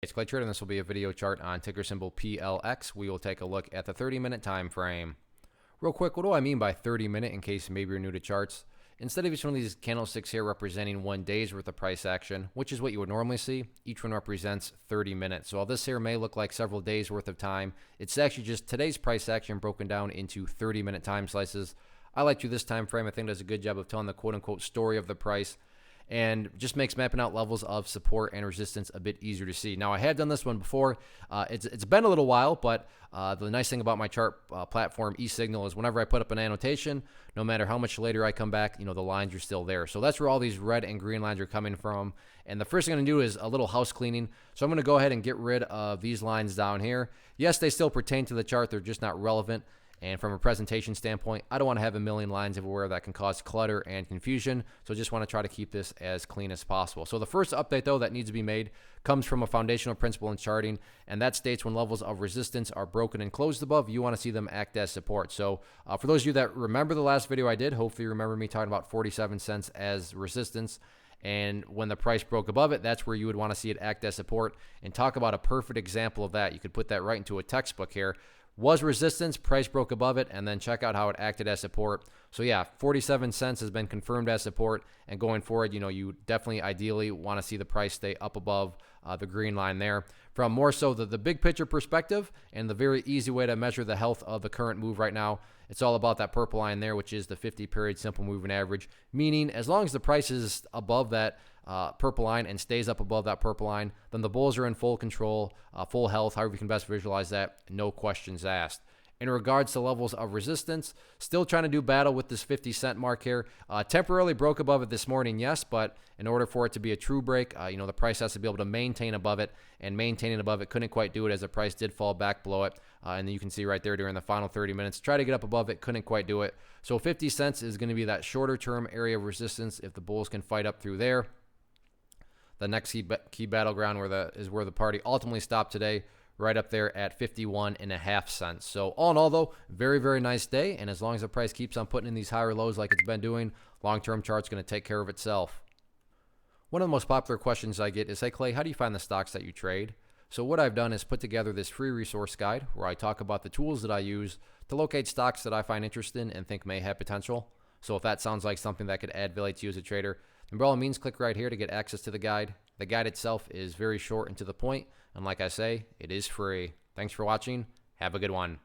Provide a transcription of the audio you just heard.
It's Clay Trader, and this will be a video chart on ticker symbol PLX. We will take a look at the 30-minute time frame. Real quick, what do I mean by 30-minute in case maybe you're new to charts? Instead of each one of these candlesticks here representing 1 day's worth of price action, which is what you would normally see, each one represents 30 minutes. So while this here may look like several days worth of time, it's actually just today's price action broken down into 30-minute time slices. I like to this time frame. I think it does a good job of telling the quote-unquote story of the price, and just makes mapping out levels of support and resistance a bit easier to see. Now, I have done this one before. It's been a little while, but the nice thing about my chart platform, eSignal, is whenever I put up an annotation, no matter how much later I come back, the lines are still there. So that's where all these red and green lines are coming from. And the first thing I'm going to do is a little house cleaning. So I'm going to go ahead and get rid of these lines down here. Yes, they still pertain to the chart. They're just not relevant. And from a presentation standpoint, I don't want to have a million lines everywhere that can cause clutter and confusion. So just want to try to keep this as clean as possible. So the first update, though, that needs to be made comes from a foundational principle in charting, and that states when levels of resistance are broken and closed above, you want to see them act as support. So for those of you that remember the last video I did, hopefully you remember me talking about 47 cents as resistance. And when the price broke above it, that's where you would want to see it act as support. And talk about a perfect example of that. You could put that right into a textbook here. Was resistance, price broke above it, and then check out how it acted as support. So yeah, 47 cents has been confirmed as support, and going forward, you definitely ideally want to see the price stay up above the green line there. From more so the big picture perspective, and the very easy way to measure the health of the current move right now, it's all about that purple line there, which is the 50-period simple moving average, meaning as long as the price is above that purple line and stays up above that purple line, then the bulls are in full control, full health, however you can best visualize that, no questions asked. In regards to levels of resistance, still trying to do battle with this 50-cent mark here. Temporarily broke above it this morning, yes, but in order for it to be a true break, the price has to be able to maintain above it, and maintaining above it couldn't quite do it as the price did fall back below it. And then you can see right there during the final 30 minutes, try to get up above it, couldn't quite do it. So 50 cents is going to be that shorter term area of resistance if the bulls can fight up through there. The next key battleground is where the party ultimately stopped today, right up there at 51.5 cents. So all in all, though, very, very nice day. And as long as the price keeps on putting in these higher lows like it's been doing, long-term chart's going to take care of itself. One of the most popular questions I get is, hey, Clay, how do you find the stocks that you trade? So what I've done is put together this free resource guide where I talk about the tools that I use to locate stocks that I find interesting and think may have potential. So if that sounds like something that could add value to you as a trader, then by all means, click right here to get access to the guide. The guide itself is very short and to the point, and like I say, it is free. Thanks for watching. Have a good one.